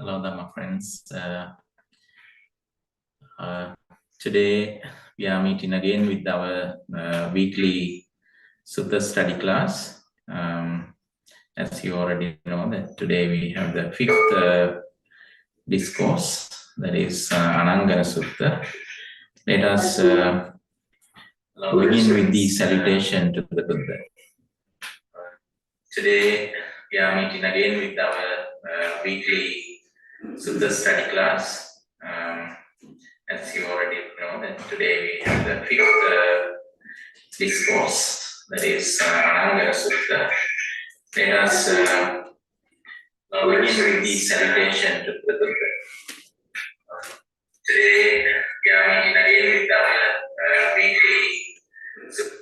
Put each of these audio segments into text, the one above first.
Hello, Dhamma friends. Today we are meeting again with our weekly Sutta study class. As you already know, that today we have the fifth discourse, that is Anangana Sutta. Let us begin with the salutation to the Buddha. Today we are meeting again with our weekly Sutta study class. As you already know, that today we have the fifth discourse, that is Anangana Sutta. Let us begin with the salutation to the Buddha. Today we are meeting again with our weekly Sutta.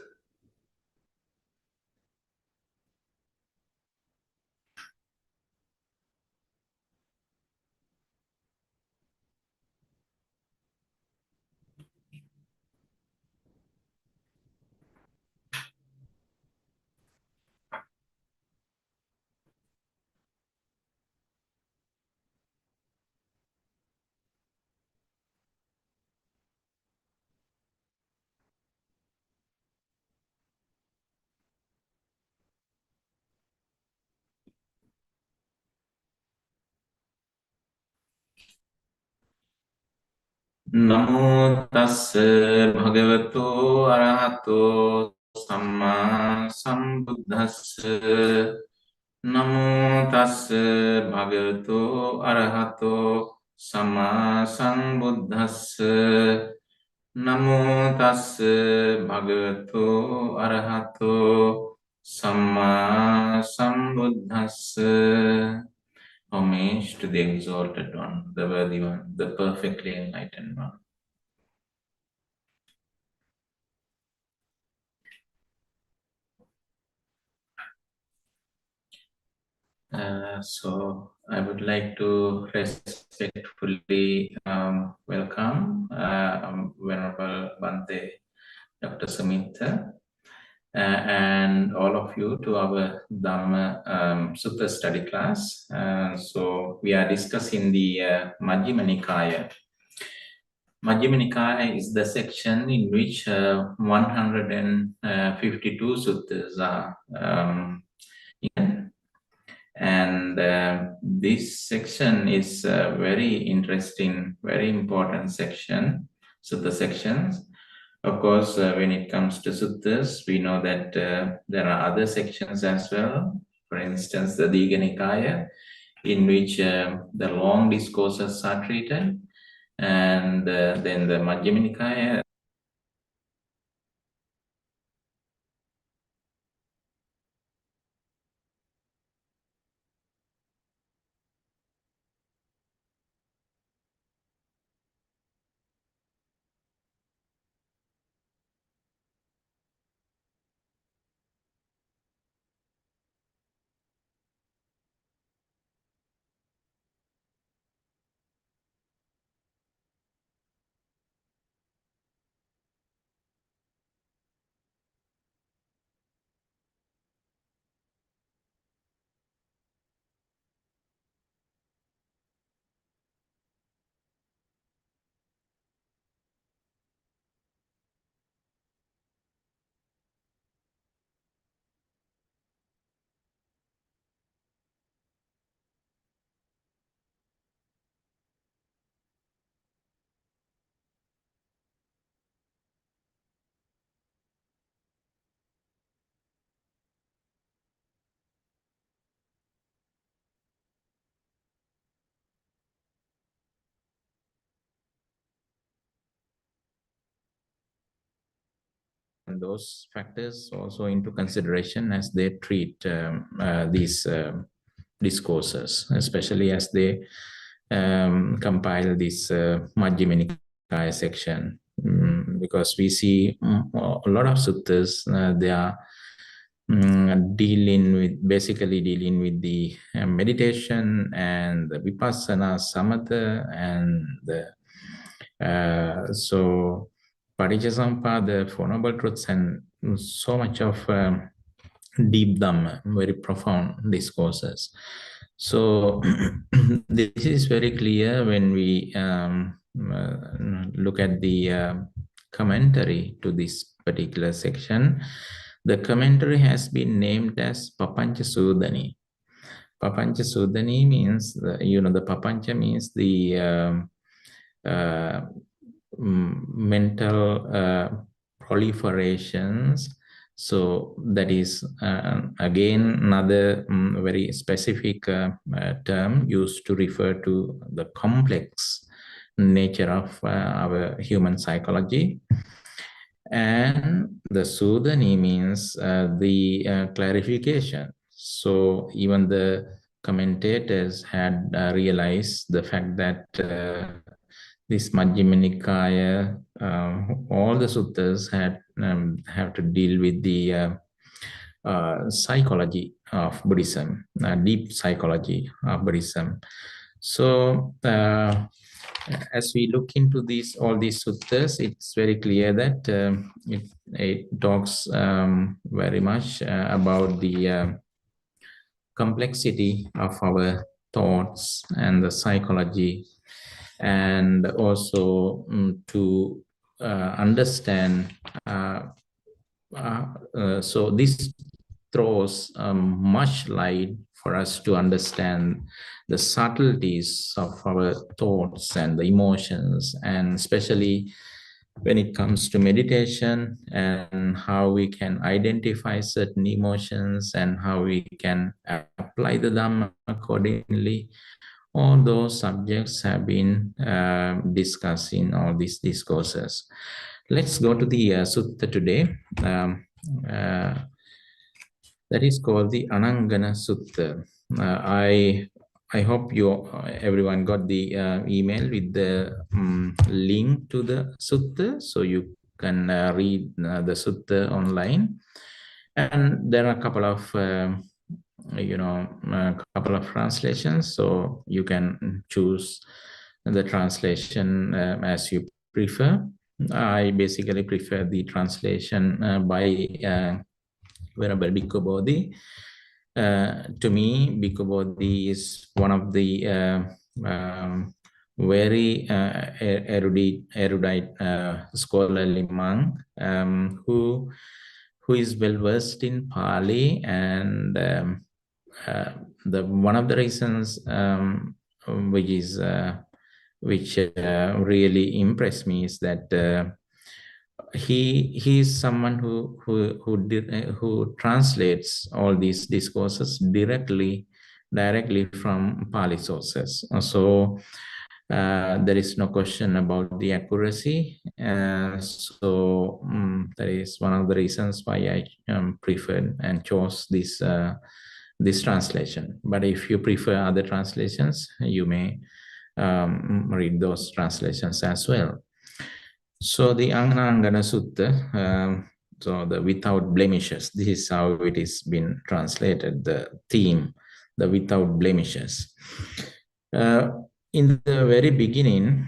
Namo tassa bhagavato arahato samma sambuddhassa. Namo tassa bhagavato arahato samma sambuddhassa. Namo tassa bhagavato arahato samma sambuddhassa. Homage to the exalted one, the worthy one, the perfectly enlightened one. So I would like to respectfully welcome Venerable Bhante Dr. Sumita and all of you to our Dhamma Sutta study class. So we are discussing the Majjhima Nikaya. Majjhima Nikaya is the section in which 152 suttas are and this section is a very interesting, very important section, sutta sections. Of course, when it comes to suttas, we know that there are other sections as well. For instance, the Digha Nikaya, in which the long discourses are treated, and then the Majjhima Nikaya. Those factors also into consideration as they treat these discourses, especially as they compile this Majjhima Nikaya section, because we see a lot of suttas, they are basically dealing with the meditation and the vipassana, samatha, and the so Parijjasampada, Four Noble Truths, and so much of deep Dhamma, very profound discourses. So this is very clear when we look at the commentary to this particular section. The commentary has been named as Papancha Sudani. Papancha Sudani means, the Papancha means the uh, mental proliferations. So that is again another very specific term used to refer to the complex nature of our human psychology. And the Sudani means the clarification. So even the commentators had realized the fact that this Majjhima Nikaya, all the suttas have to deal with the psychology of Buddhism, deep psychology of Buddhism. So as we look into all these suttas, it's very clear that it talks very much about the complexity of our thoughts and the psychology, and also to understand. So this throws much light for us to understand the subtleties of our thoughts and the emotions, and especially when it comes to meditation and how we can identify certain emotions and how we can apply the Dhamma accordingly. All those subjects have been discussed in all these discourses. Let's go to the sutta today. That is called the Anangana Sutta. I hope everyone got the email with the link to the sutta, so you can read the sutta online. And there are a couple of couple of translations, so you can choose the translation as you prefer. I basically prefer the translation by Venerable Bhikkhu Bodhi. To me, Bhikkhu Bodhi is one of the very erudite scholarly monk who is well versed in Pali, and the one of the reasons which really impressed me is that he is someone who translates all these discourses directly from Pali sources. So there is no question about the accuracy. So that is one of the reasons why I preferred and chose this translation. But if you prefer other translations, you may read those translations as well. So the Anangana Sutta, so the without blemishes, this is how it is been translated, the theme, the without blemishes. In the very beginning,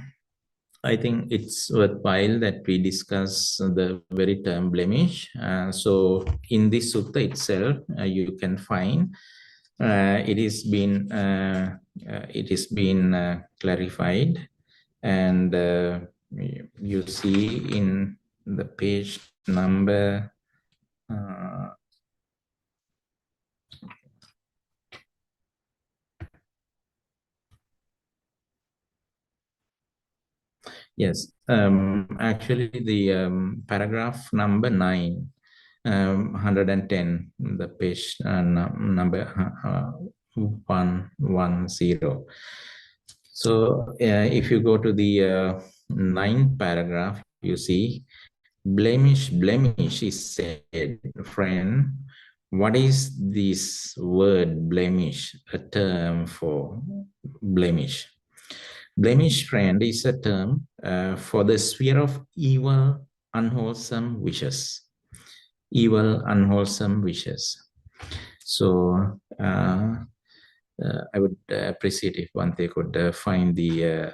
I think it's worthwhile that we discuss the very term blemish. So in this sutta itself, you can find it is been clarified, and you see in the page number yes, actually the paragraph number 9, 110, the page number 110. So if you go to the ninth paragraph, you see, blemish, blemish is said, friend. What is this word blemish, a term for blemish? Blemish, friend, is a term for the sphere of evil, unwholesome wishes. Evil, unwholesome wishes. So I would appreciate if Bhante could find the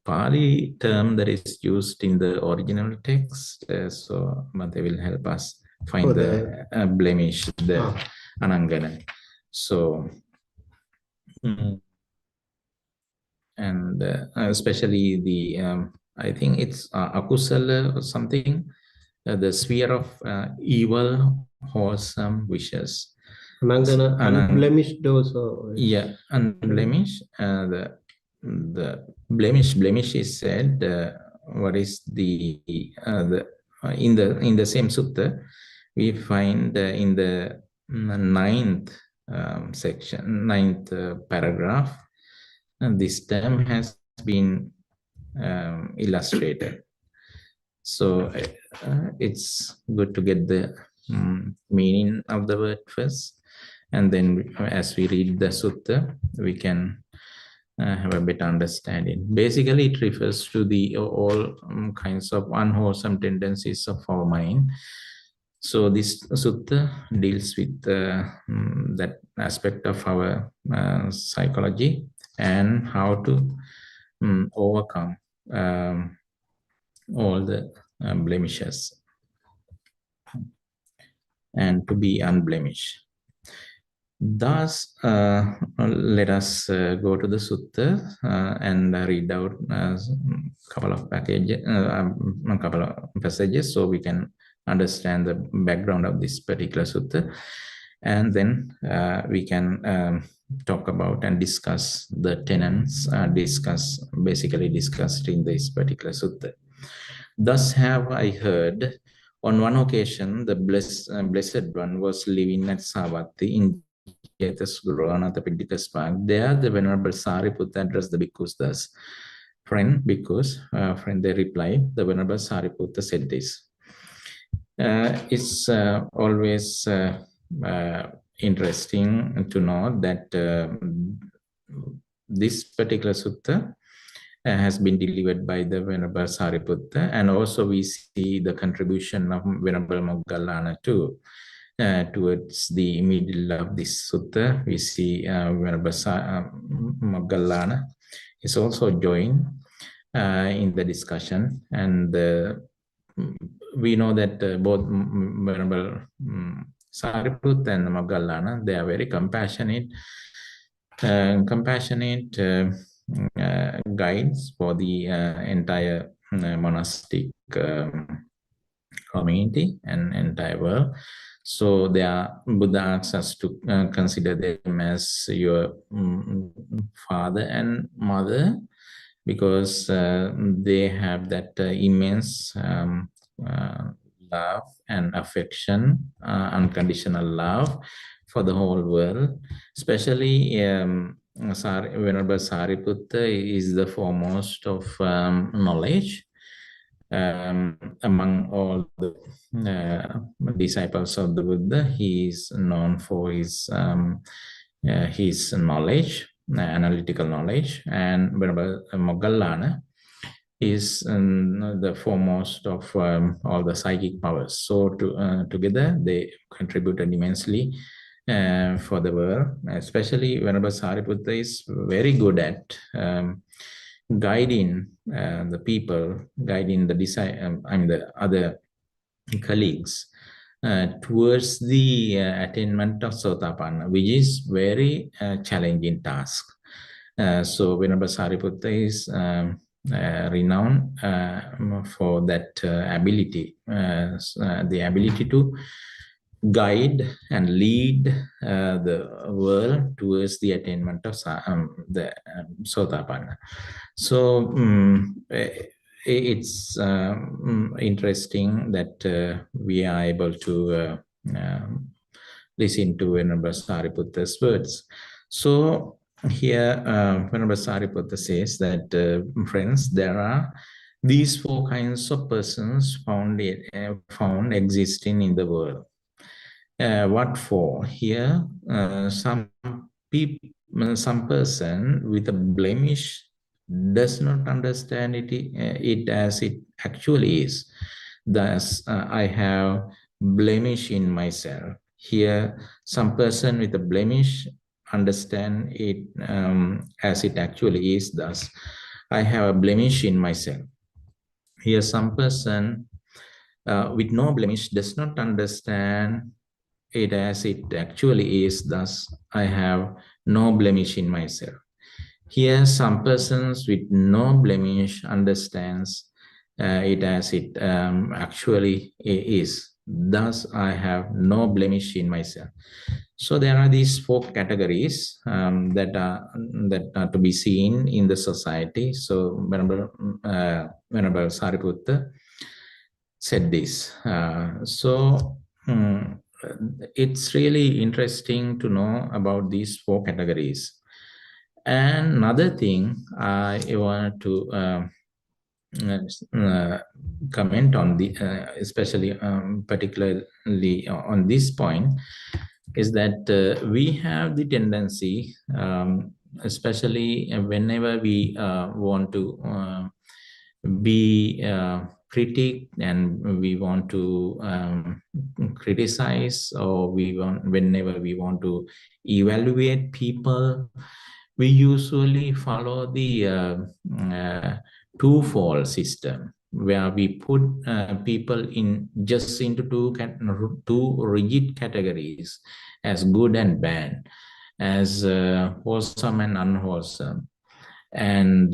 Pali term that is used in the original text. So Bhante will help us find the blemish, the Anangana. So And especially the I think it's akusala or something, the sphere of evil, wholesome wishes. Unblemished also. Yeah, unblemished. The blemish is said. What is the in the same sutta we find in the ninth ninth paragraph, and this term has been illustrated. So it's good to get the meaning of the word first, and then as we read the sutta, we can have a better understanding. Basically, it refers to the all kinds of unwholesome tendencies of our mind. So this sutta deals with that aspect of our psychology and how to overcome all the blemishes and to be unblemished. Thus, let us go to the sutta and read out a couple of passages so we can understand the background of this particular sutta, and then we can talk about and discuss the tenets basically discussed in this particular sutta. Thus have I heard, on one occasion, the Blessed One was living at Savatthi in Jetasguru, Anathapindika's park. There, the Venerable Sariputta addressed the bhikkhus thus. Friend, bhikkhus, friend, they replied, the Venerable Sariputta said this. It's always interesting to know that this particular sutta has been delivered by the Venerable Sariputta, and also we see the contribution of Venerable Moggallana too. Towards the middle of this sutta, we see Venerable Moggallana is also joined in the discussion, and we know that both Venerable Sariputta and Moggallana, they are very compassionate guides for the entire monastic community and entire world. So Buddha asks us to consider them as your father and mother, because they have that immense love and affection, unconditional love for the whole world. Especially Venerable Sariputta is the foremost of knowledge among all the disciples of the Buddha. He is known for his knowledge, analytical knowledge, and Venerable Moggallana is the foremost of all the psychic powers. So together they contributed immensely for the world. Especially Venerable Sariputta is very good at guiding the people, guiding the the other colleagues towards the attainment of Sotapanna, which is very challenging task. So Venerable Sariputta is renowned for that ability, the ability to guide and lead the world towards the attainment of the Sotapanna. So it's interesting that we are able to listen to Venerable Sariputta's words. So here Venerable Sariputta says that, friends, there are these four kinds of persons found existing in the world. What for? Here, some person with a blemish does not understand it as it actually is. Thus, I have blemish in myself. Here, some person with a blemish understand it as it actually is. Thus, I have a blemish in myself. Here, some person with no blemish does not understand it as it actually is. Thus, I have no blemish in myself. Here, some persons with no blemish understands it as it actually is. Thus, I have no blemish in myself. So there are these four categories that are to be seen in the society. So Venerable Sariputta said this. It's really interesting to know about these four categories. And another thing I wanted to comment on especially particularly on this point, is that we have the tendency, especially whenever we want to be critic and we want to criticize, or whenever we want to evaluate people, we usually follow the twofold system, where we put people into two rigid categories, as good and bad, as wholesome and unwholesome. And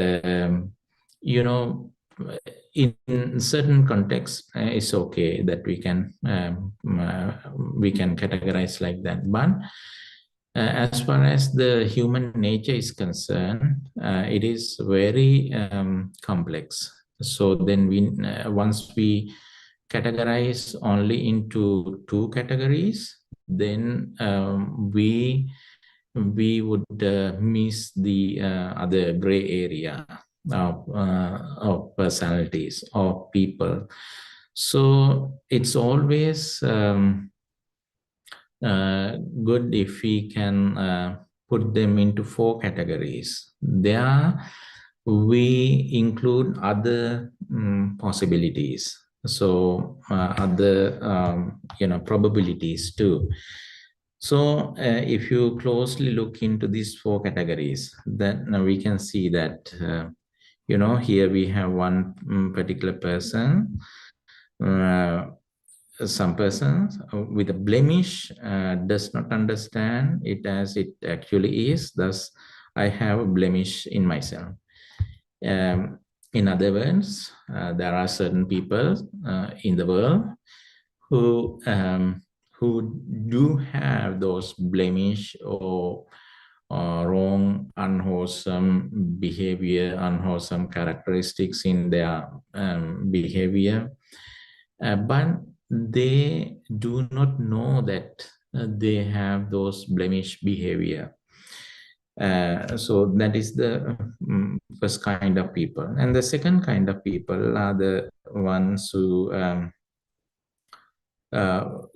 in certain contexts, it's okay that we can categorize like that. But as far as the human nature is concerned, it is very complex. So then once we categorize only into two categories, then we would miss the other gray area of personalities, of people. So it's always good if we can put them into four categories. There we include other possibilities, so other probabilities too. So if you closely look into these four categories, then we can see that here we have one particular person. Some persons with a blemish does not understand it as it actually is. Thus, I have a blemish in myself. In other words, there are certain people in the world who do have those blemish or wrong, unwholesome behavior, unwholesome characteristics in their behavior, but they do not know that they have those blemish behavior. So that is the first kind of people. And the second kind of people are the ones who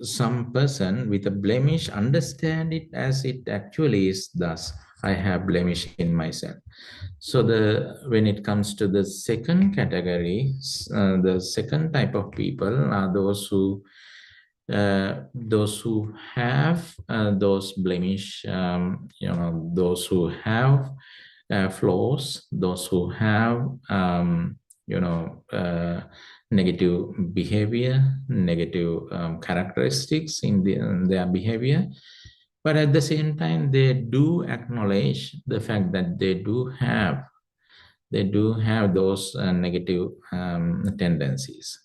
some person with a blemish understand it as it actually is. Thus, I have blemish in myself. So when it comes to the second category, the second type of people are those who have those blemish, those who have flaws, those who have negative behavior, negative characteristics in their behavior. But at the same time, they do acknowledge the fact that they do have those negative tendencies.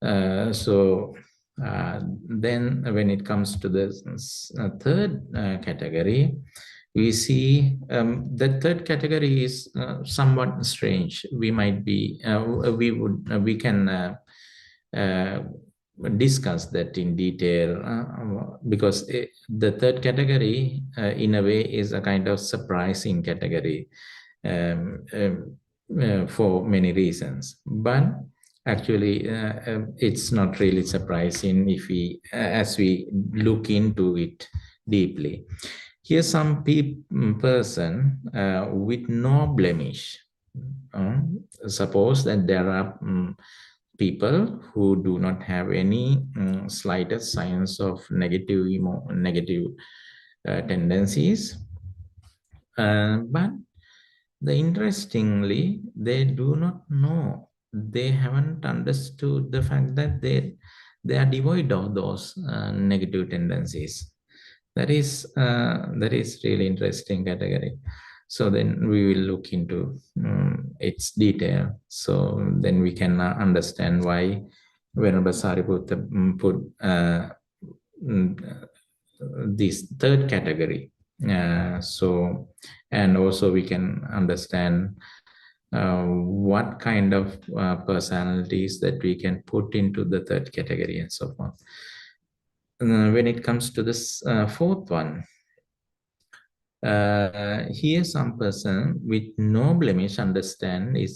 Then when it comes to the third category, we see the third category is somewhat strange. We can discuss that in detail because the third category in a way is a kind of surprising category for many reasons. But actually, it's not really surprising if as we look into it deeply. Here's some person with no blemish. Suppose that there are people who do not have any slightest signs of negative tendencies, but interestingly, they do not know. They haven't understood the fact that they are devoid of those negative tendencies. That is really interesting category. So then we will look into its detail. So then we can understand why Venerable Sariputta put mm, this third category. So, and also we can understand what kind of personalities that we can put into the third category and so on. When it comes to this fourth one, here some person with no blemish understand it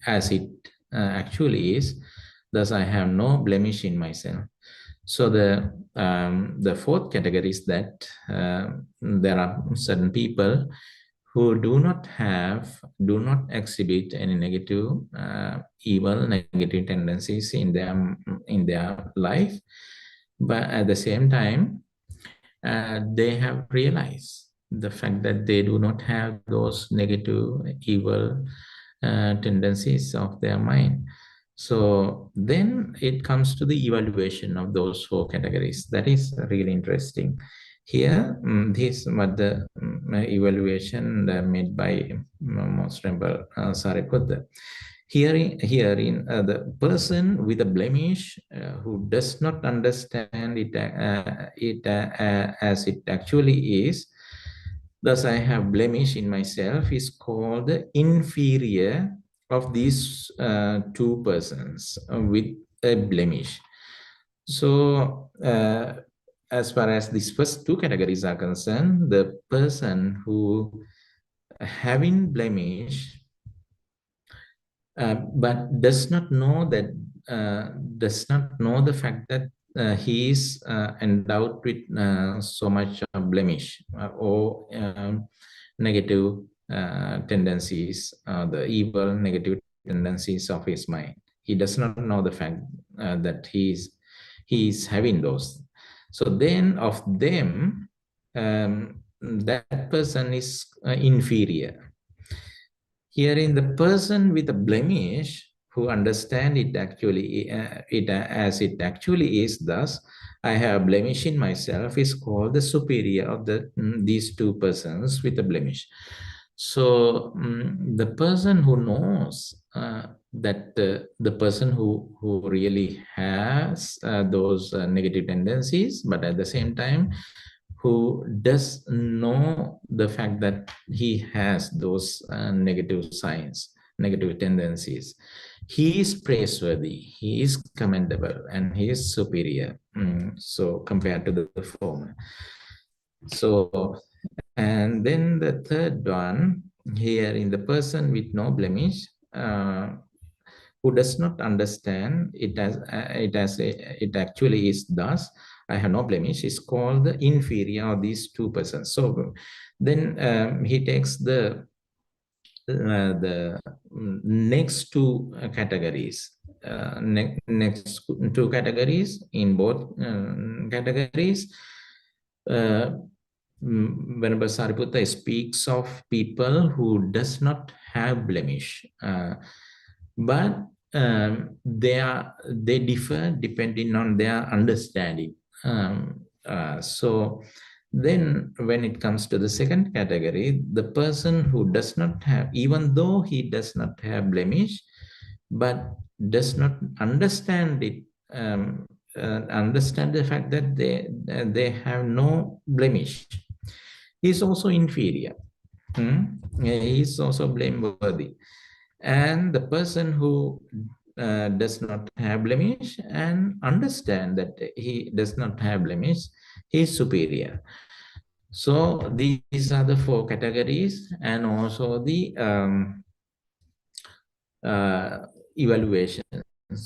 as it actually is. Thus, I have no blemish in myself. So the fourth category is that there are certain people who do not exhibit any negative, evil, negative tendencies in their life, but at the same time, they have realized the fact that they do not have those negative, evil tendencies of their mind. So then it comes to the evaluation of those four categories. That is really interesting. Here, this what the evaluation made by Most Venerable Sariputta. Herein, the person with a blemish who does not understand it as it actually is, thus I have blemish in myself, is called the inferior of these two persons with a blemish. So, as far as these first two categories are concerned, the person who having blemish but does not know the fact that he is endowed with so much blemish or negative tendencies, the evil negative tendencies of his mind. He does not know the fact that he is having those. So then of them, that person is inferior. Herein, the person with a blemish who understand it actually as it actually is, thus I have blemish in myself, is called the superior of these two persons with a blemish. So the person who knows that the person who really has those negative tendencies, but at the same time who does know the fact that he has those negative signs, negative tendencies, he is praiseworthy, he is commendable, and he is superior. So compared to the former. So, and then the third one here, in the person with no blemish, who does not understand it actually is, thus I have no blemish, is called the inferior of these two persons. So then he takes the next two categories. Next two categories, in both categories, Venerable Sariputta speaks of people who does not have blemish, but they differ depending on their understanding. So then when it comes to the second category, the person who does not have, even though he does not have blemish, but does not understand it, understand the fact that they have no blemish, he is also inferior. He is also blameworthy. And the person who does not have blemish and understand that he does not have blemish, he is superior. So these are the four categories, and also the evaluation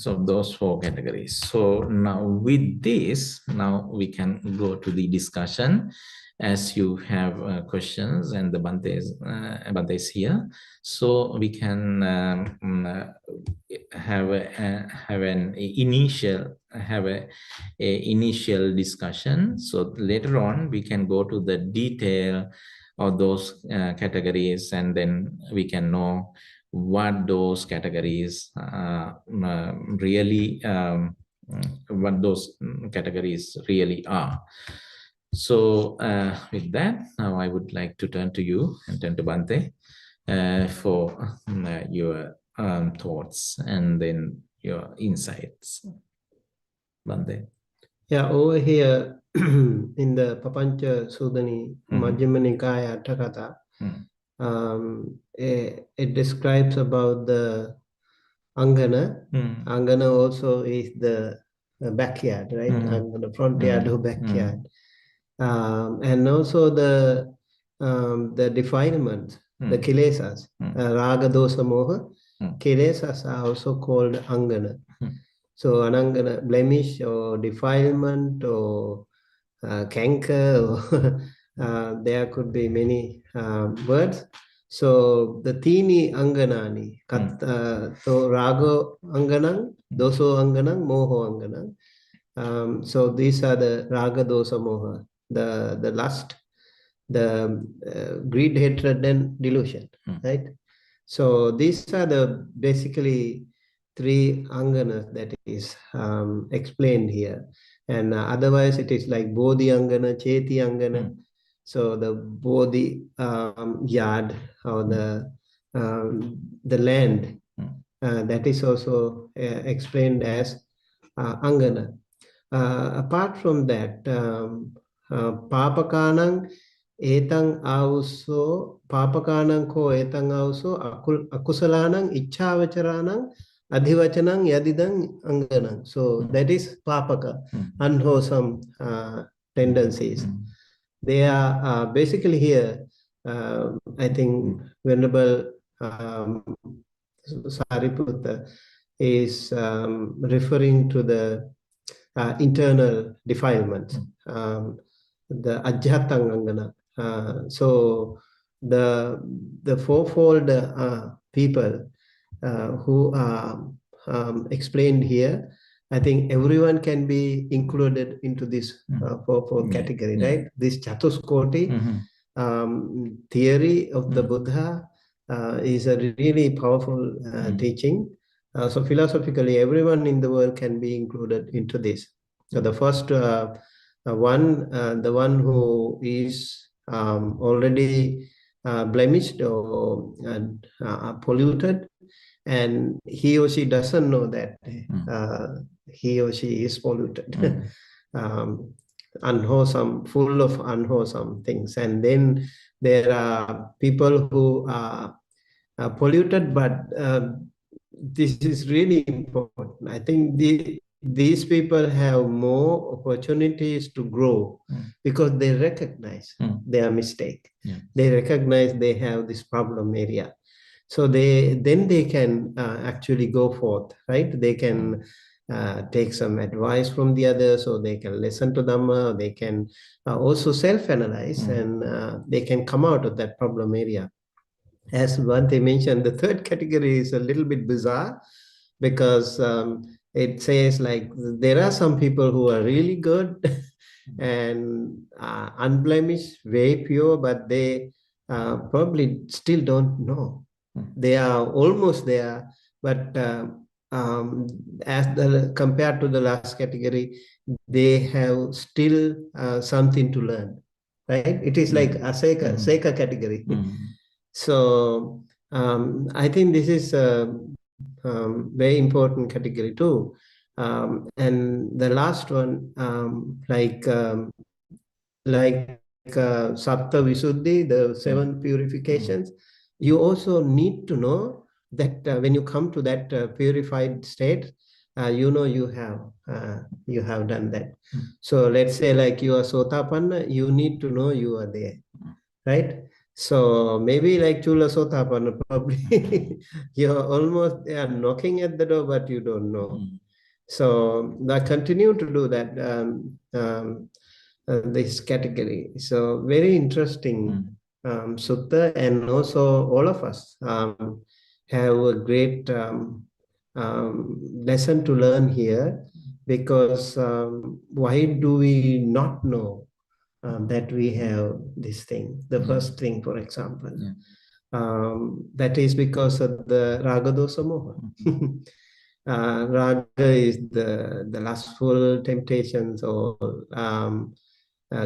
of those four categories. So now with this, now we can go to the discussion. As you have questions and the Bante is here, so we can have an initial discussion. So later on we can go to the detail of those categories, and then we can know what those categories really what those categories really are. So with that, now I would like to turn to you and turn to Bante for your thoughts and then your insights. Bante. Yeah, over here in the Papancha Sudani Majjhima Nikaya Atthakatha, it describes about the Angana. Angana also is the backyard, right? Angana, front yard or backyard. And also the defilements, the kilesas, raga, dosa, moha. Kilesas are also called Angana. So anangana, blemish or defilement or canker, or there could be many words. So the tini anganani, so rago anganang, doso anganang, moho anganang. So these are the raga, dosa, moha, the lust, the greed, hatred, and delusion, right? So these are the basically three anganas that is explained here. And otherwise it is like bodhi angana, cheti angana. So the bodhi yard or the land, that is also explained as angana. Apart from that, papakanang etang auso, papakanang ko etang auso, akusalanang ichavacharanang adhivachanang yadidang anganang. So that is papaka, unwholesome tendencies. They are basically here, I think Venerable Sariputta is referring to the internal defilements, the ajjhatangangana. So the fourfold people who are explained here, I think everyone can be included into this fourfold category, right? This Chatuskoti theory of the Buddha is a really powerful teaching. So philosophically, everyone in the world can be included into this. So the first one, the one who is already blemished or polluted, and he or she doesn't know that he or she is polluted, unwholesome, full of unwholesome things. And then there are people who are polluted, but this is really important. I think these people have more opportunities to grow because they recognize their mistake. They recognize they have this problem area. So they can actually go forth, right? They can take some advice from the others, or they can listen to Dhamma, or they can also self-analyze, and they can come out of that problem area. As Bhante mentioned, the third category is a little bit bizarre because it says like there are some people who are really good and unblemished, very pure, but they probably still don't know. They are almost there, but compared to the last category, they have still something to learn, right? It is like a Seka category. So I think this is a very important category too. And the last one, Sapta Visuddhi, the seven purifications, you also need to know that when you come to that purified state, you know you have done that. So let's say like you are Sotapanna, you need to know you are there, right? So maybe like Chula Sotapanna, probably you're almost knocking at the door, but you don't know. So I continue to do that, this category. So very interesting sutta, and also all of us have a great lesson to learn here, because why do we not know that we have this thing? The first thing, for example, that is because of the Ragadosa Moha. Raga is the lustful temptations or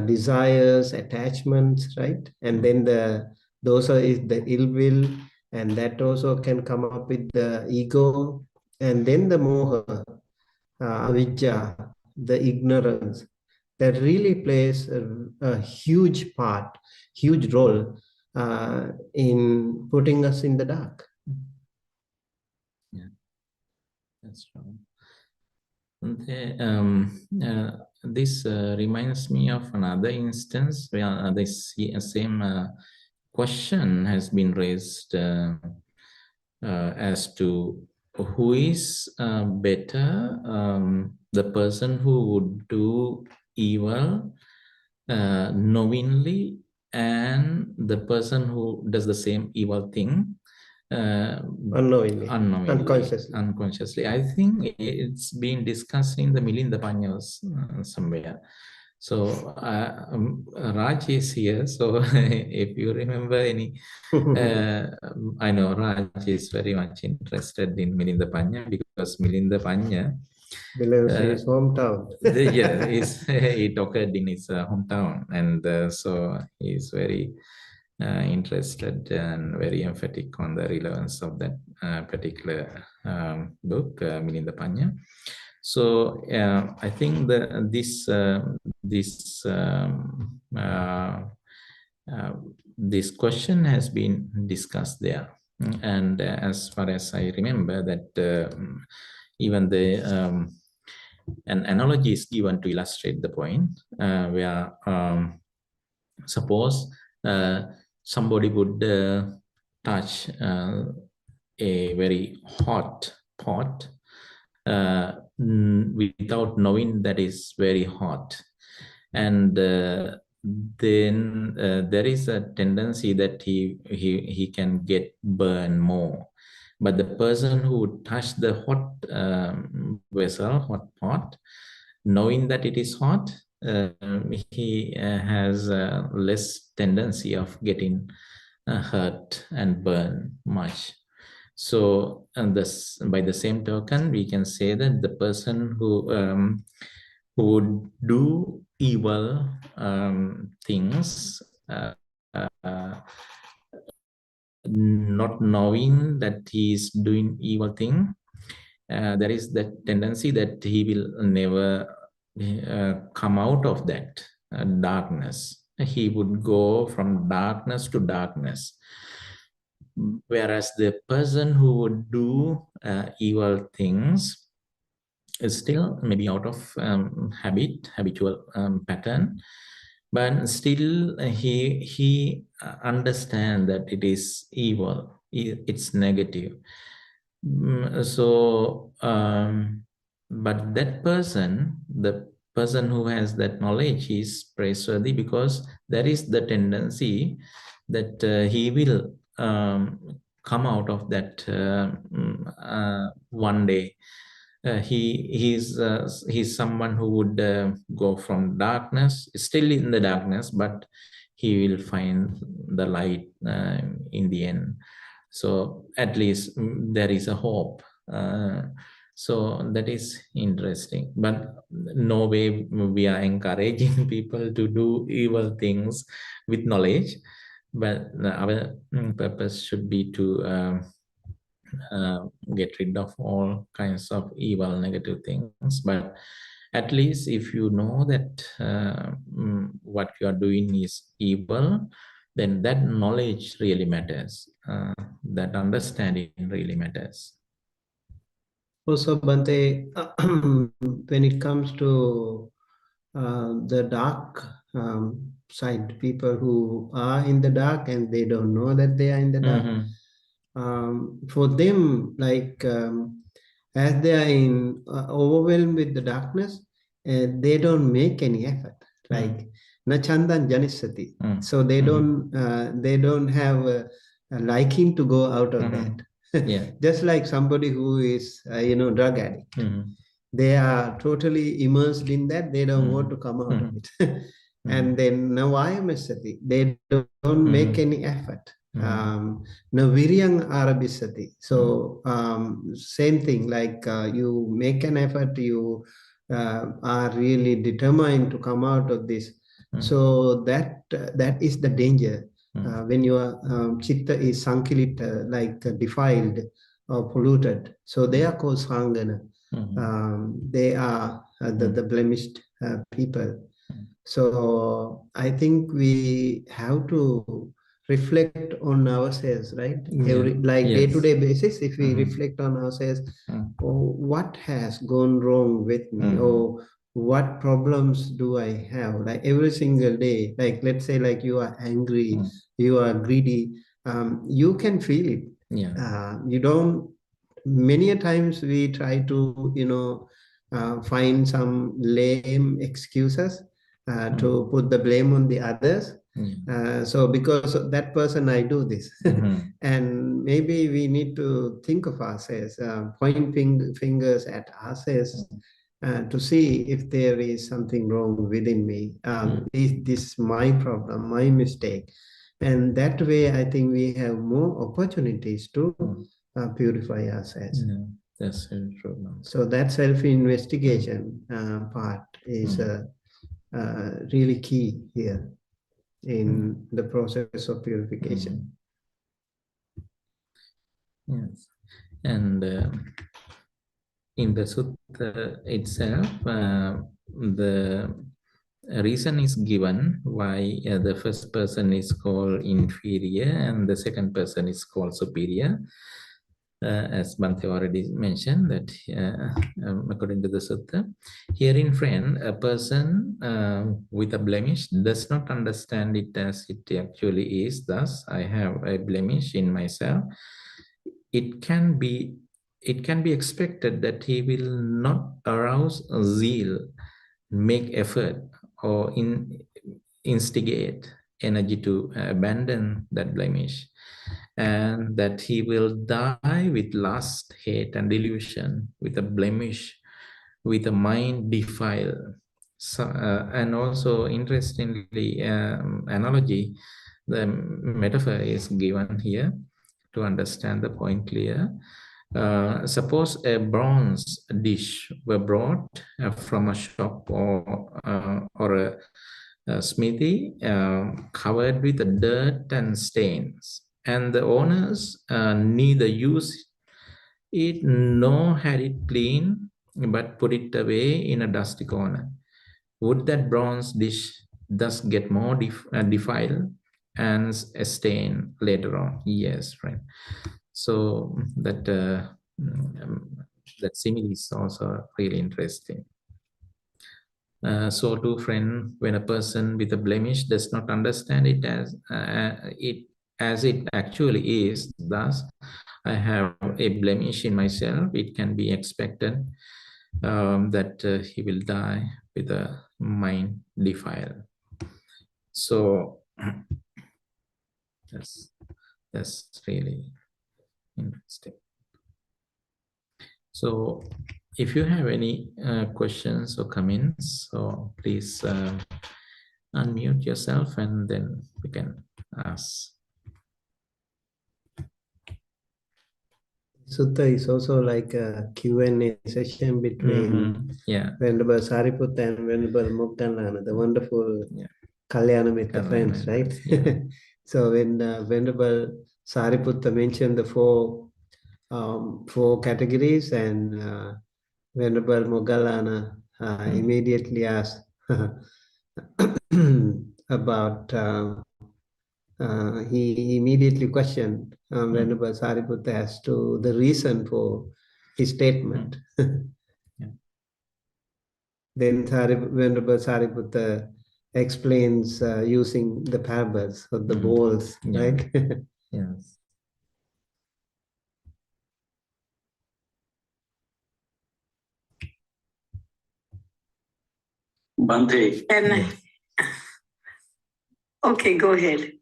desires, attachments, right? And then the dosa is the ill will, and that also can come up with the ego, and then the moha, avijja, the ignorance, that really plays a huge part, huge role in putting us in the dark. Yeah, that's true. This reminds me of another instance where this same question has been raised as to who is better, the person who would do evil knowingly, and the person who does the same evil thing Unknowingly, unconsciously. I think it's been discussed in the Milinda Panyas somewhere. So Raj is here. So if you remember any, I know Raj is very much interested in Milinda Panya because Milinda Panya belongs to his hometown. it occurred in his hometown, and so he's very interested and very emphatic on the relevance of that particular book, Milinda Panya. So I think this question has been discussed there, and as far as I remember, that even an analogy is given to illustrate the point, where suppose somebody would touch a very hot pot without knowing that is very hot, and then there is a tendency that he can get burned more. But the person who would touch the hot vessel, hot pot, knowing that it is hot, he has less tendency of getting hurt and burn much. So, and this, by the same token, we can say that the person who would do evil things, not knowing that he is doing evil thing, there is that tendency that he will never come out of that darkness. He would go from darkness to darkness. Whereas the person who would do evil things is still maybe out of habitual pattern, but still he understand that it is evil, it's negative. So, but that person, the person who has that knowledge, is praiseworthy because there is the tendency that he will come out of that one day. He's someone who would go from darkness, still in the darkness, but he will find the light in the end. So at least there is a hope. So that is interesting. But no way we are encouraging people to do evil things with knowledge. But our purpose should be to get rid of all kinds of evil, negative things. But at least if you know that what you are doing is evil, then that knowledge really matters. That understanding really matters. Also, Bante, when it comes to the dark side, people who are in the dark and they don't know that they are in the dark, for them, like as they are in overwhelmed with the darkness, they don't make any effort. Like na chandan janisati, so they don't have a liking to go out of that. Yeah. Just like somebody who is drug addict, they are totally immersed in that. They don't want to come out of it. And then nawaya masati, they don't make any effort. Naviryang arabisati. So same thing, like you make an effort, you are really determined to come out of this. So that is the danger. When your chitta is sankilita, like defiled or polluted. So they are called sangana. They are the blemished people. So I think we have to reflect on ourselves, right? Day-to-day basis, if we reflect on ourselves, what has gone wrong with me, or what problems do I have? Like every single day, like let's say like you are angry, you are greedy, you can feel it. You don't, many a times we try to, find some lame excuses to put the blame on the others. So because of that person, I do this. And maybe we need to think of ourselves, point fingers at ourselves to see if there is something wrong within me. Is this my problem, my mistake? And that way, I think we have more opportunities to purify ourselves. That's very true. So that self-investigation part is really key here in the process of purification. Yes. And in the sutta itself, the reason is given why the first person is called inferior and the second person is called superior. As Bhante already mentioned, that according to the sutta, herein, friend, a person with a blemish does not understand it as it actually is. Thus, I have a blemish in myself. It can be expected that he will not arouse zeal, make effort, or instigate energy to abandon that blemish, and that he will die with lust, hate, and delusion, with a blemish, with a mind defiled. So, and also, interestingly, analogy, the metaphor is given here to understand the point clear. Suppose a bronze dish were brought from a shop or a smithy covered with dirt and stains, and the owners neither used it nor had it clean, but put it away in a dusty corner. Would that bronze dish thus get more defiled and a stain later on? Yes, right. So that that simile is also really interesting. So too, friend, when a person with a blemish does not understand it as it actually is, thus I have a blemish in myself, it can be expected that he will die with a mind defiled. So that's really interesting. So if you have any questions or comments, so please unmute yourself and then we can ask. Sutta is also like a Q&A session between Venerable Sariputta and Venerable Moggallana, the wonderful Kalyana Mitta friends, right? So when Venerable Sariputta mentioned the four categories, and Venerable Moggallana immediately asked about, he immediately questioned Venerable Sariputta as to the reason for his statement. Then Venerable Sariputta explains using the parables of the bowls, right? Yes. Bhante. And okay, go ahead.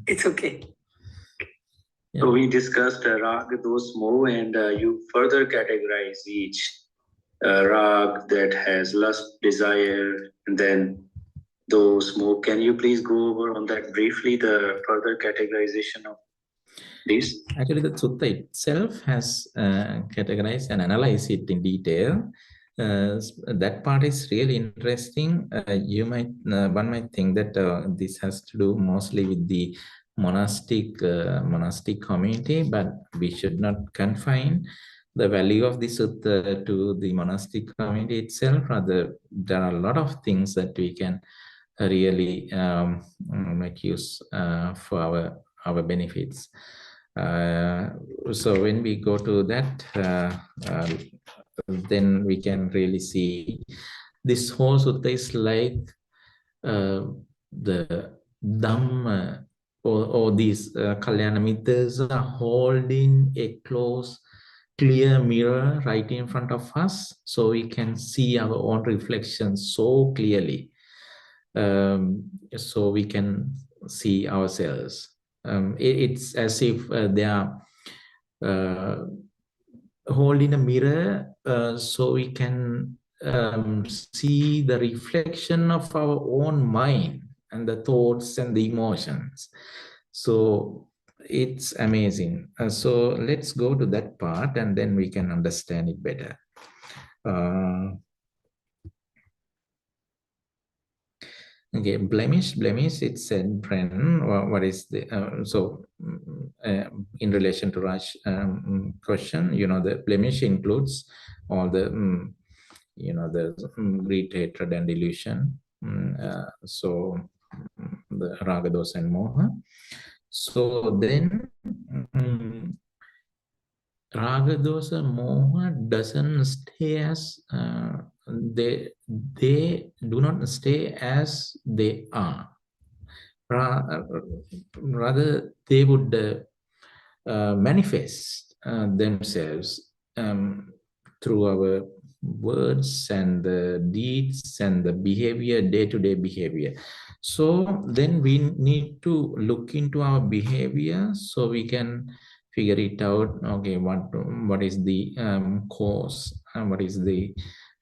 It's okay. So we discussed rag, those moh, and you further categorize each rag that has lust, desire, and then those moh. Can you please go over on that briefly, the further categorization of Please. Actually, the Sutta itself has categorized and analyzed it in detail. That part is really interesting. One might think that this has to do mostly with the monastic community, but we should not confine the value of the Sutta to the monastic community itself. Rather, there are a lot of things that we can really make use for our benefits. So when we go to that, then we can really see this whole sutta is like the Dhamma or these Kalyana Mittas are holding a close, clear mirror right in front of us, so we can see our own reflection so clearly. So we can see ourselves. It's as if they are holding a mirror, so we can see the reflection of our own mind and the thoughts and the emotions. So it's amazing. So let's go to that part and then we can understand it better. Okay, blemish, it's said, Brennan, what is the, in relation to Raj question, the blemish includes all the, the greed, hatred, and delusion. The raga, dosa, and moha. So then, raga, dosa, moha doesn't stay as they do not stay as they are. Rather, they would manifest themselves through our words and the deeds and the behavior, day-to-day behavior. So then we need to look into our behavior so we can figure it out. Okay, what is the cause? What is the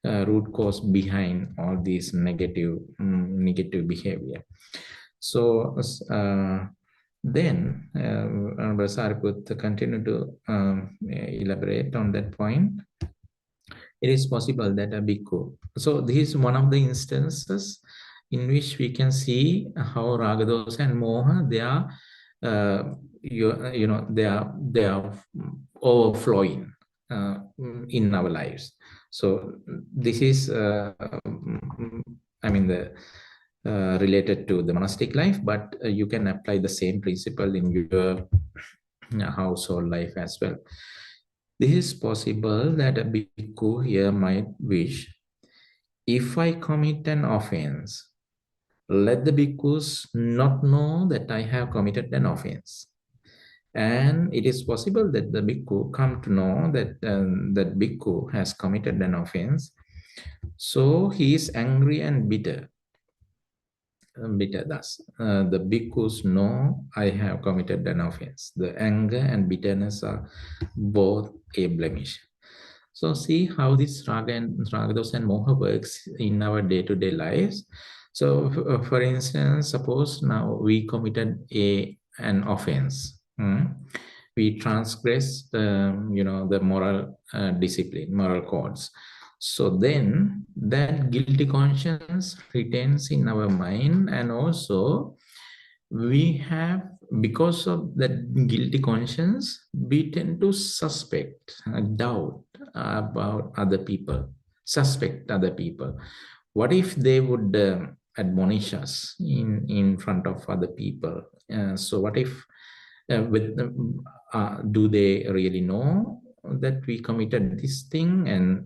root cause behind all these negative behavior? So then Sariput continue to elaborate on that point. It is possible that a bhikkhu. So this is one of the instances in which we can see how raga, dosa, and moha, they are they are overflowing in our lives. So this is related to the monastic life, but you can apply the same principle in your household life as well. This is possible that a bhikkhu here might wish, if I commit an offense, let the bhikkhus not know that I have committed an offense. And it is possible that the bhikkhu come to know that that bhikkhu has committed an offense. So he is angry and bitter. Thus, the bhikkhus know I have committed an offense. The anger and bitterness are both a blemish. So see how this raga, dosa, and moha works in our day-to-day lives. So for instance, suppose now we committed an offense. We transgressed the moral discipline, moral codes. So then that guilty conscience retains in our mind, and also we have, because of that guilty conscience, we tend to suspect, doubt about other people, suspect other people. What if they would admonish us in front of other people? So what if do they really know that we committed this thing? And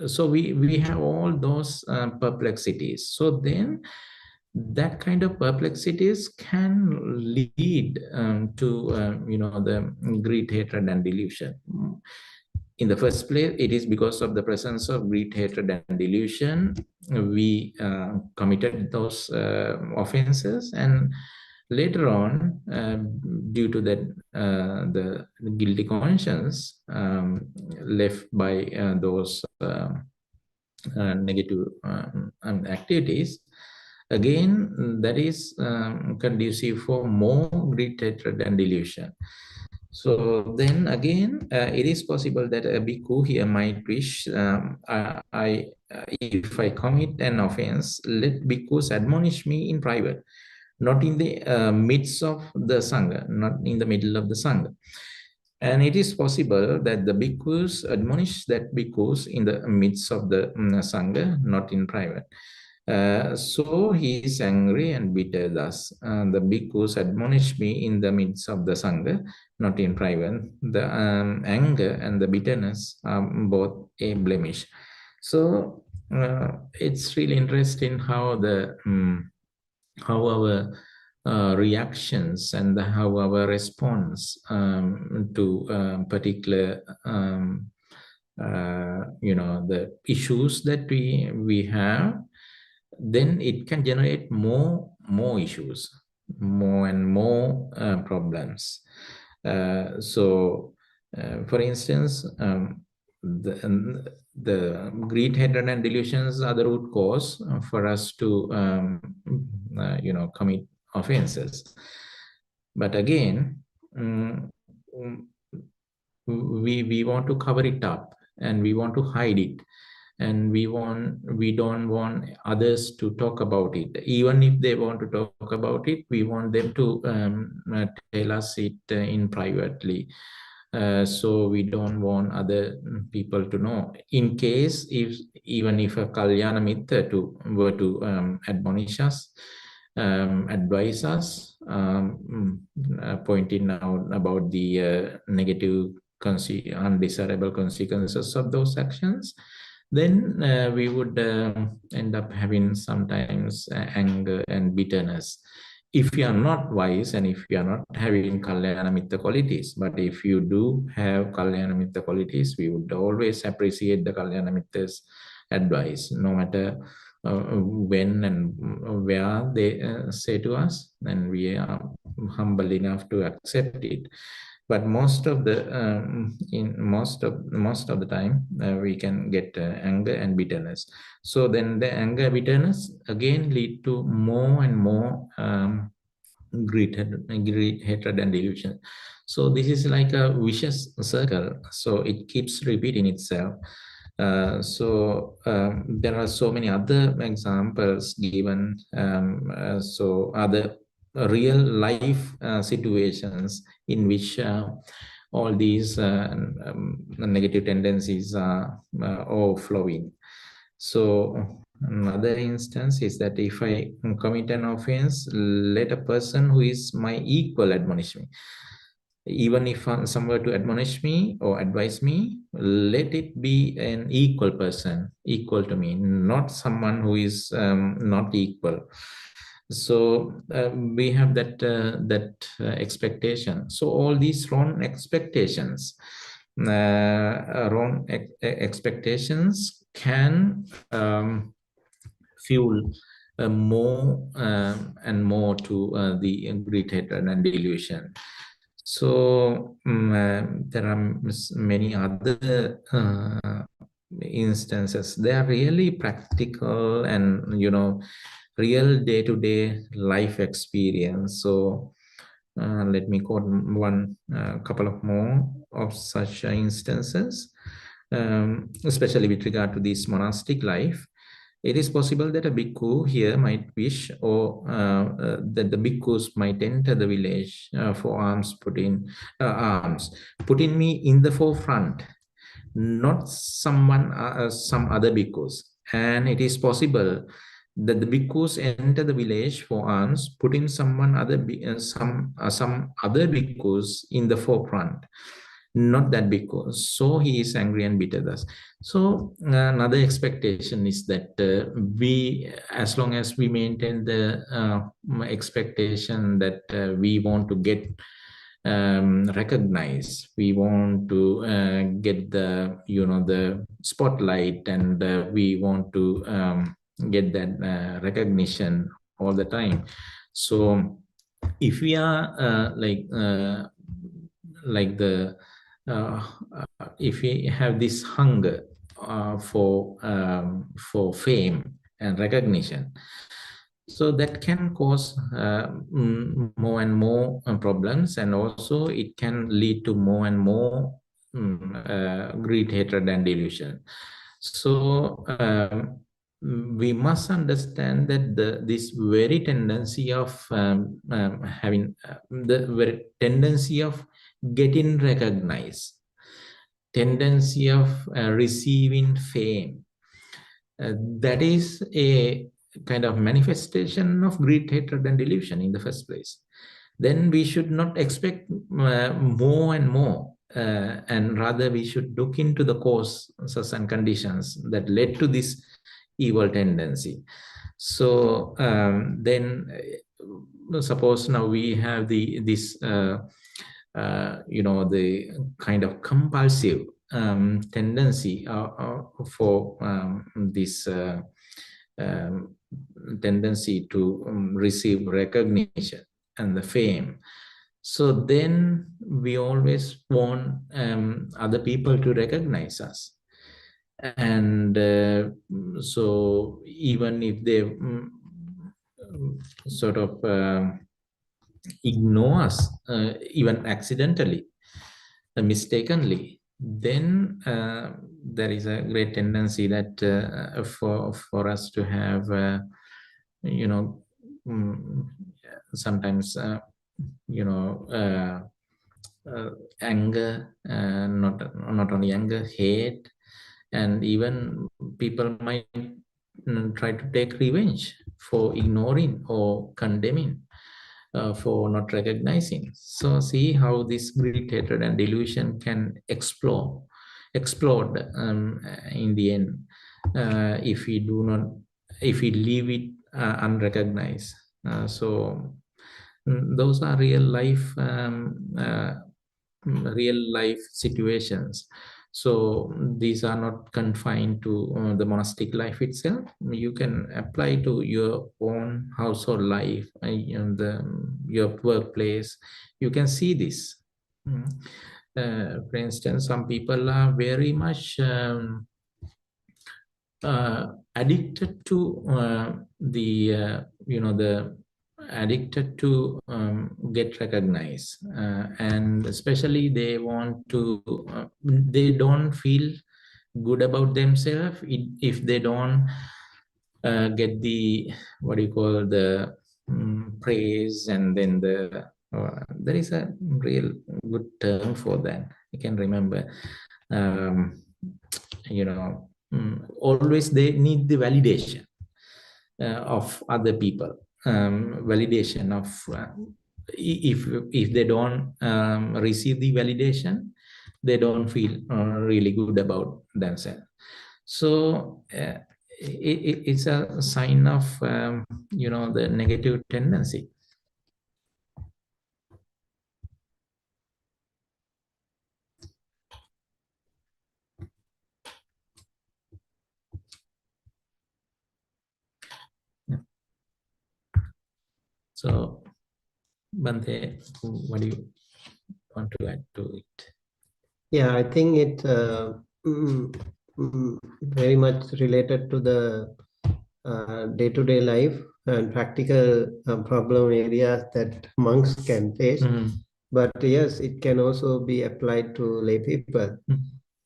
so we have all those perplexities. So then that kind of perplexities can lead to the greed, hatred, and delusion. In the first place, it is because of the presence of greed, hatred, and delusion we committed those offenses, and later on, due to that, the guilty conscience left by those negative activities, again, that is conducive for more greed, hatred, and delusion. So then again, it is possible that a bhikkhu here might wish, if I commit an offense, let bhikkhus admonish me in private, not in the midst of the sangha, not in the middle of the sangha. And it is possible that the bhikkhus admonish that bhikkhus in the midst of the sangha, not in private. So he is angry and bitter. Thus, the bhikkhus admonish me in the midst of the sangha, not in private. The anger and the bitterness are both a blemish. So it's really interesting how how our reactions and how our response to particular the issues that we have, then it can generate more issues, more and more problems. For instance, the greed, hatred, and delusions are the root cause for us to commit offenses. But again, we want to cover it up and we want to hide it, and we don't want others to talk about it. Even if they want to talk about it, we want them to tell us it in privately. So we don't want other people to know. In case even if a Kalyana Mitra were to admonish us, advise us, pointing out about the negative undesirable consequences of those actions, then we would end up having sometimes anger and bitterness. If you are not wise and if you are not having Kalyana Mitta qualities. But if you do have Kalyana Mitta qualities, we would always appreciate the Kalyana Mitta's advice, no matter when and where they say to us, and we are humble enough to accept it. But most of the time we can get anger and bitterness. So then the anger, bitterness again lead to more and more greed, hatred, and delusion. So this is like a vicious circle. So it keeps repeating itself. There are so many other examples given. So other real life situations in which all these negative tendencies are overflowing. So another instance is that if I commit an offense, let a person who is my equal admonish me. Even if someone were to admonish me or advise me, let it be an equal person, equal to me, not someone who is not equal. So we have that expectation. So all these wrong expectations, can fuel more and more to the greed, hatred, and delusion. So there are many other instances. They are really practical and real day-to-day life experience. So let me quote couple of more of such instances, especially with regard to this monastic life. It is possible that a bhikkhu here might wish, or that the bhikkhus might enter the village for alms, putting me in the forefront, not some other bhikkhus. And it is possible that the bhikkhus enter the village for alms, putting some other bhikkhus in the forefront, not that bhikkhu. So he is angry and bitter thus. So another expectation is that we, as long as we maintain the expectation that we want to get recognized, we want to get the the spotlight, and we want to get that recognition all the time. So if we are if we have this hunger for fame and recognition, So that can cause more and more problems, and also it can lead to more and more greed, hatred, and delusion. So we must understand that this very tendency of having the very tendency of getting recognized, tendency of receiving fame, that is a kind of manifestation of greed, hatred, and delusion in the first place. Then we should not expect more and more, and rather we should look into the causes and conditions that led to this evil tendency. So then suppose now we have this the kind of compulsive tendency for this tendency to receive recognition and the fame. So then we always want other people to recognize us. And so even if they sort of ignore us, even accidentally, mistakenly, then there is a great tendency that for us to have, sometimes, anger, not only anger, hate, and even people might try to take revenge for ignoring or condemning, for not recognizing. So see how this greed, hatred, and delusion can explode in the end, if we leave it unrecognized. So those are real life situations. So these are not confined to the monastic life itself. You can apply to your own household life, your workplace. You can see this. For instance, some people are very much addicted to addicted to get recognized, and especially they want to they don't feel good about themselves if they don't get the, what do you call, the praise, and then there is a real good term for that. I can remember. Always they need the validation of other people, validation of if they don't receive the validation, they don't feel really good about themselves. So it's a sign of the negative tendency. So, Bante, what do you want to add to it? Yeah, I think it very much related to the day-to-day life and practical problem areas that monks can face. But yes, it can also be applied to lay people.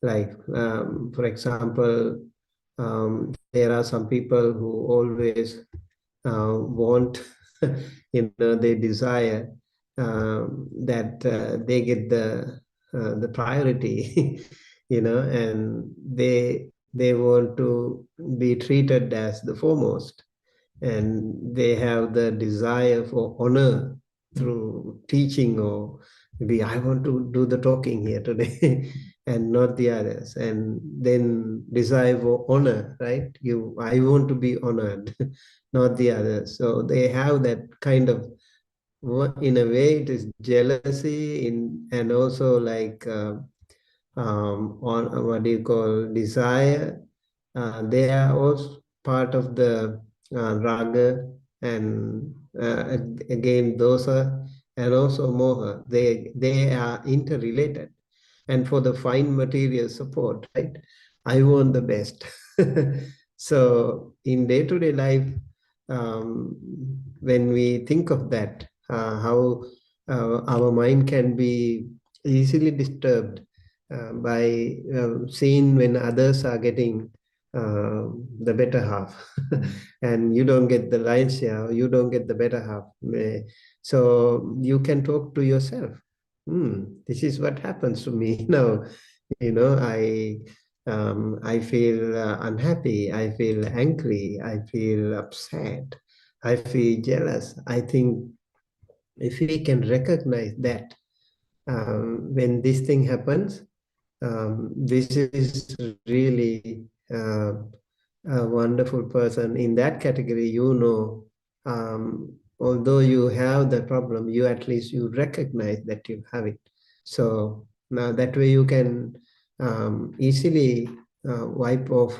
Like, for example, there are some people who always want, they desire that they get the priority, and they want to be treated as the foremost, and they have the desire for honor through teaching, or maybe I want to do the talking here today and not the others, and then desire for honor, right? I want to be honored, not the others. So they have that kind of, in a way, it is jealousy and also like on what do you call, desire. They are also part of the raga, and again dosa, and also moha. They are interrelated. And for the fine material support, right? I want the best. So in day-to-day life, when we think of that, how our mind can be easily disturbed by seeing when others are getting the better half, and you don't get the lion's share, you don't get the better half. So you can talk to yourself. This is what happens to me now. I feel unhappy, I feel angry, I feel upset, I feel jealous. I think if we can recognize that when this thing happens, this is really a wonderful person. In that category, although you have the problem, you at least you recognize that you have it. So now that way you can easily wipe off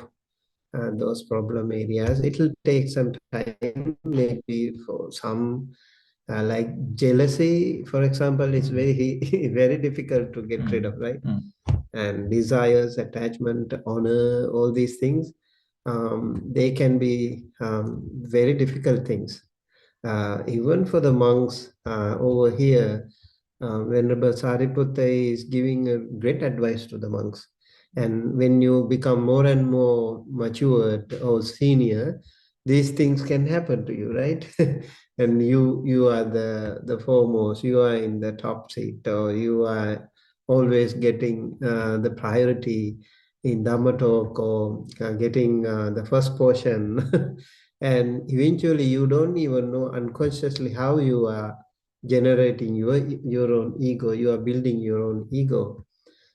those problem areas. It will take some time, maybe for some, like jealousy, for example, is very very difficult to get rid of, right? And desires, attachment, honor, all these things, they can be very difficult things. Even for the monks over here, Venerable Sariputta is giving a great advice to the monks. And when you become more and more matured or senior, these things can happen to you, right? And you are the foremost, you are in the top seat, or you are always getting the priority in Dhamma talk, or getting the first portion. And eventually you don't even know unconsciously how you are generating your own ego, you are building your own ego.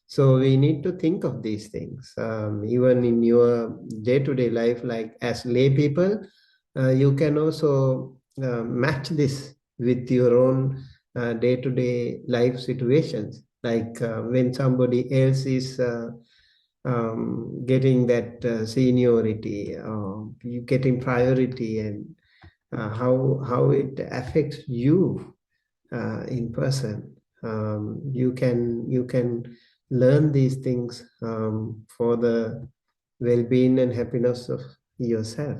So we need to think of these things. Even in your day-to-day life, like as lay people, you can also match this with your own day-to-day life situations. Like when somebody else is getting that seniority, you getting priority, and how it affects you in person. You can learn these things for the well-being and happiness of yourself.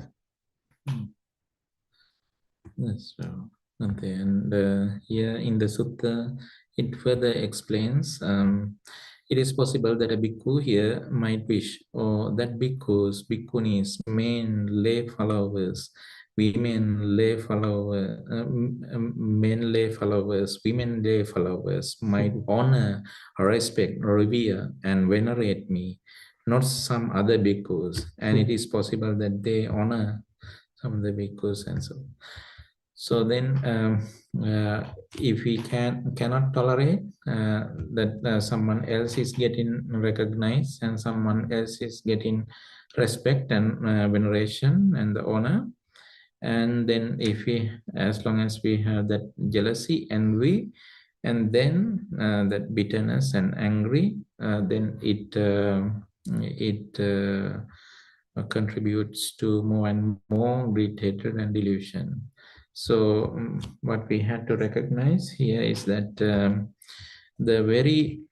That's true. Okay, and here in the Sutta, it further explains it is possible that a bhikkhu here might wish, or that bhikkhus, bhikkhunis, men, lay followers, women, lay follower, men, lay followers, women, lay followers might honor, respect, revere, and venerate me, not some other bhikkhus. And it is possible that they honor some of the bhikkhus and so. So then, if we cannot tolerate that someone else is getting recognized and someone else is getting respect and veneration and the honor, and then if we, as long as we have that jealousy, envy, and then that bitterness and angry, then it contributes to more and more greed, hatred, and delusion. So what we had to recognize here is that the very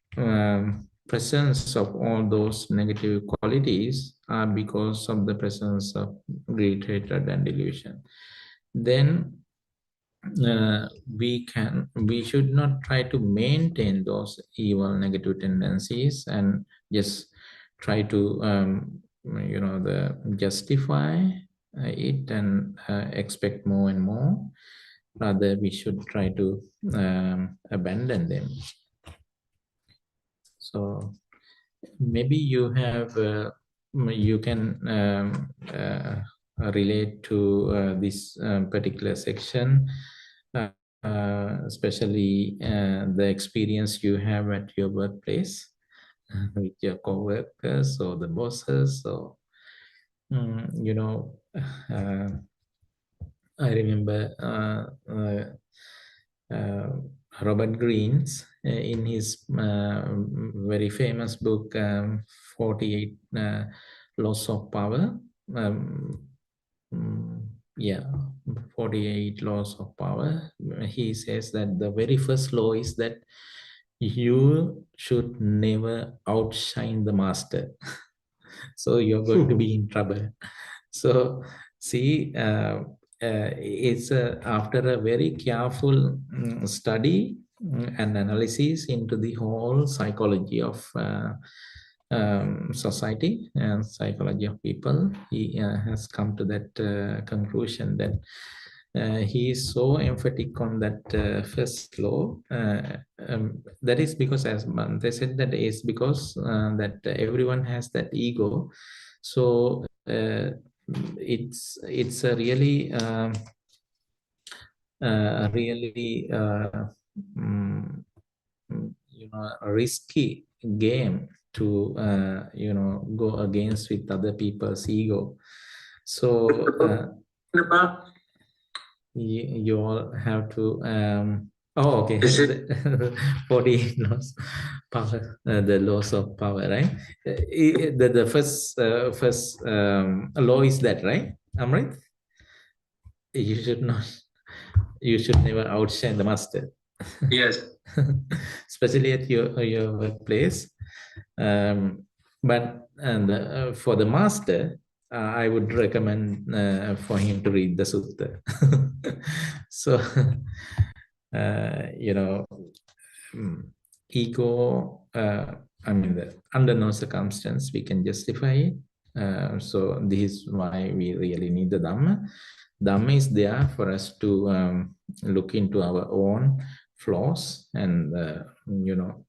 presence of all those negative qualities are because of the presence of greed, hatred, and delusion. Then we should not try to maintain those evil, negative tendencies and just try to justify it and expect more and more. Rather, we should try to abandon them. So maybe you can relate to this particular section, especially the experience you have at your workplace with your co-workers or the bosses. So I remember Robert Greene's in his very famous book 48 Laws of Power. 48 Laws of Power. He says that the very first law is that you should never outshine the master. So you're going to be in trouble. So see, it's after a very careful study and analysis into the whole psychology of society and psychology of people, he has come to that conclusion that he is so emphatic on that first law. That is because, as they said, that is because that everyone has that ego. So it's a really a risky game to go against with other people's ego. So you all have to oh, okay. 48 laws, power, the laws of power, right? The first law is that, right? I'm right. You should never outshine the master. Yes. Especially at your workplace. But for the master, I would recommend for him to read the Sutta. So, ego, I mean, under no circumstance we can justify it. So this is why we really need the Dhamma. Dhamma is there for us to look into our own flaws, and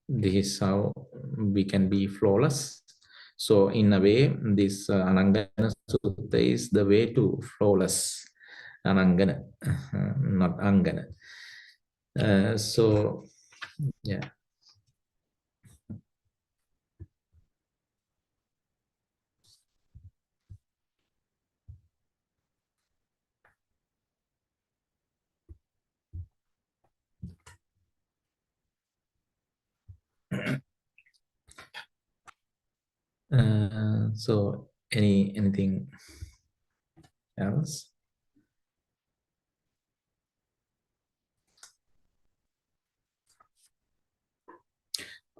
this is how we can be flawless. So in a way, this Anangana Sutta is the way to flawless Anangana, not Angana. So yeah. So anything else?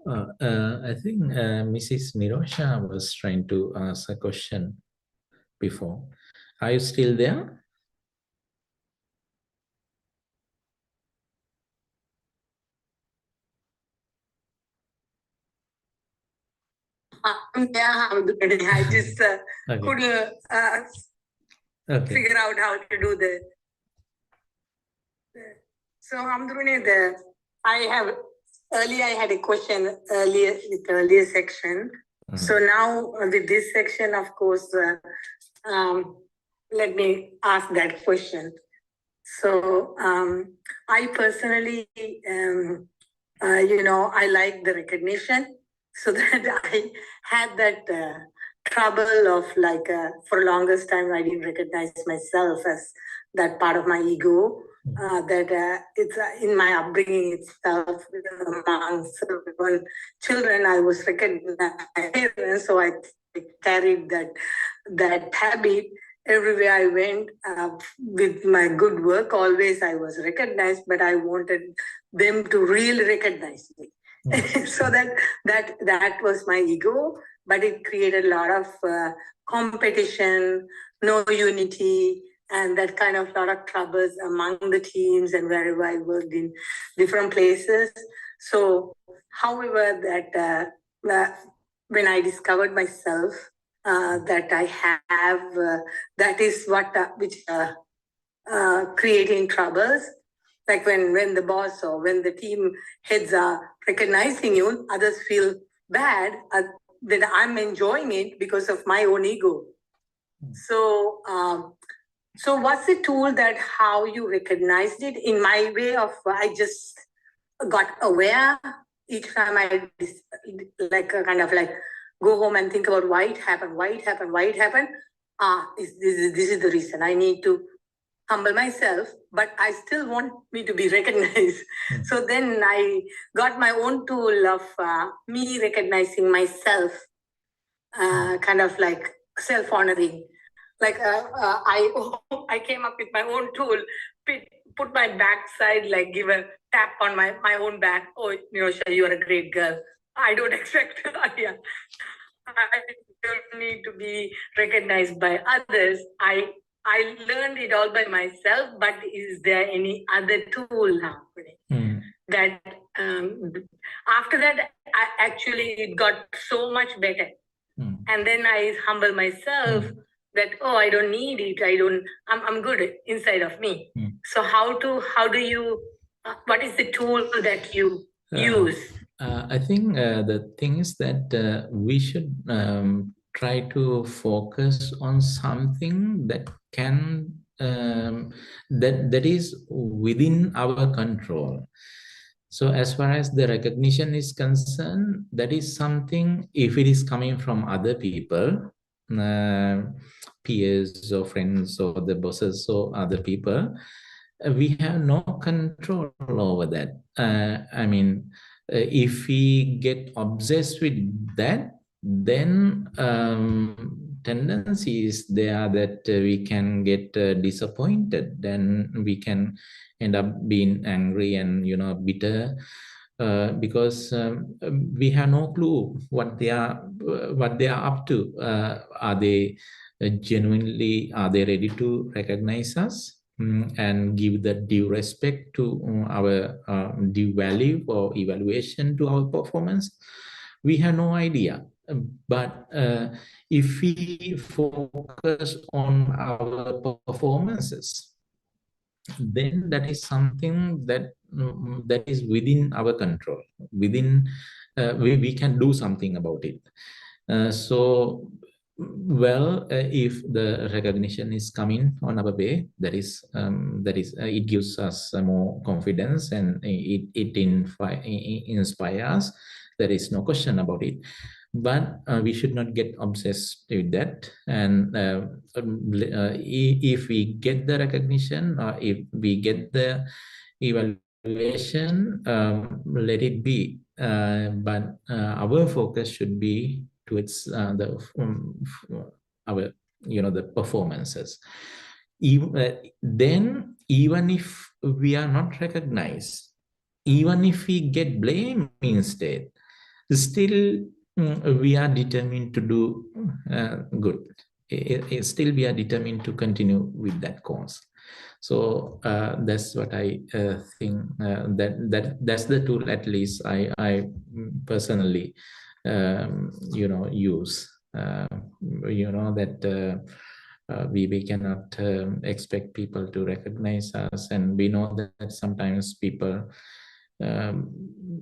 I think Mrs. Nirosha was trying to ask a question before. Are you still there? Yeah, I just Okay. couldn't figure out how to do the. So I had a question earlier with the earlier section. So now with this section, of course, let me ask that question. So I personally, I like the recognition, so that I had that trouble of for longest time, I didn't recognize myself as that part of my ego. That it's in my upbringing itself, among several children, I was recognized, so I carried that habit everywhere I went. With my good work, always I was recognized, but I wanted them to really recognize me. So that was my ego, but it created a lot of competition, no unity, and that kind of lot of troubles among the teams and wherever I worked in different places. So, however, that when I discovered myself, that I have, that is what which creating troubles. Like when the boss or when the team heads are recognizing you, others feel bad that I'm enjoying it because of my own ego. So what's the tool that how you recognized it? In my way of, I just got aware each time I go home and think about why it happened. This is the reason. I need to humble myself, but I still want me to be recognized. So then I got my own tool of me recognizing myself, kind of like self-honoring. I came up with my own tool, put my backside, give a tap on my own back. Oh, Nirosha, you are a great girl. I don't expect I don't need to be recognized by others. I I learned it all by myself, but is there any other tool now? That after that, it got so much better. And then I humble myself that, oh, I don't need it. I'm good inside of me. So how do you, what is the tool that you use? I think the thing is that we should try to focus on something that can that is within our control. So as far as the recognition is concerned, that is something, if it is coming from other people, peers or friends or the bosses or other people, we have no control over that. I mean, if we get obsessed with that, then tendency is there that we can get disappointed. Then we can end up being angry and bitter, because we have no clue what they are up to. Are they genuinely, are they ready to recognize us and give the due respect to our due value or evaluation to our performance? We have no idea. But if we focus on our performances, then that is something that is within our control. Within we can do something about it. If the recognition is coming on our way, it gives us more confidence, and it inspires. There is no question about it. But we should not get obsessed with that. And if we get the recognition, or if we get the evaluation, let it be. But our focus should be towards the performances. Then, even if we are not recognized, even if we get blame instead, still we are determined to do good. Still we are determined to continue with that cause. So that's what I think, that's the tool, at least I personally use. That we cannot expect people to recognize us, and we know that sometimes people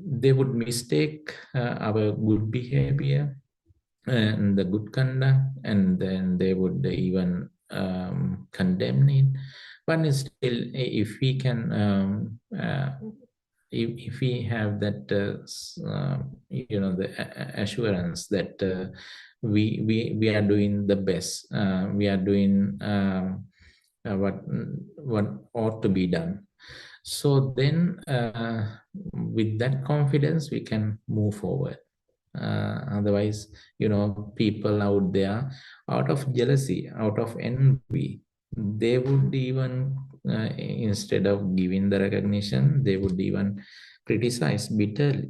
they would mistake our good behavior and the good conduct, and then they would even condemn it. But still, if we can if we have that the assurance that we are doing the best, we are doing what ought to be done, so then with that confidence we can move forward. Otherwise, people out there, out of jealousy, out of envy, they would even instead of giving the recognition, they would even criticize bitterly.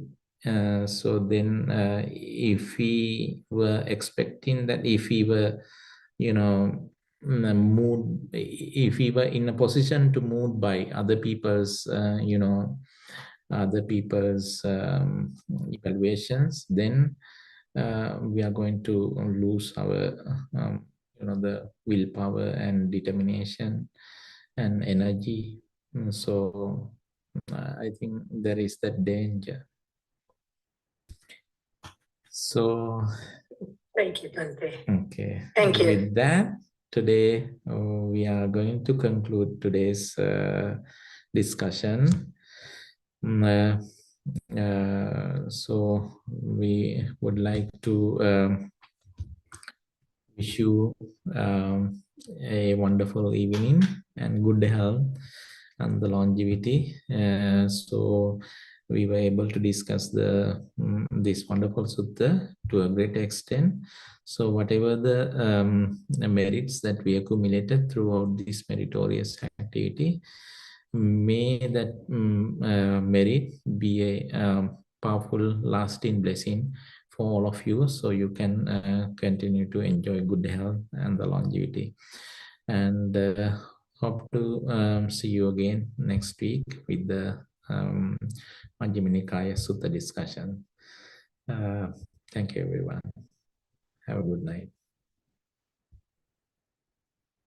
So then if we were expecting that, if we were moved, if we were in a position to move by other people's evaluations, then we are going to lose our the willpower and determination and energy. So I think there is that danger. So thank you, Bhante. Okay. Thank you. With that, today we are going to conclude today's discussion. So we would like to wish you a wonderful evening and good health and the longevity. So we were able to discuss this wonderful sutta to a great extent. So whatever the merits that we accumulated throughout this meritorious activity, may that merit be a powerful, lasting blessing for all of you, so you can continue to enjoy good health and the longevity. And hope to see you again next week with the Majjhima Nikaya Sutta discussion. Thank you, everyone. Have a good night.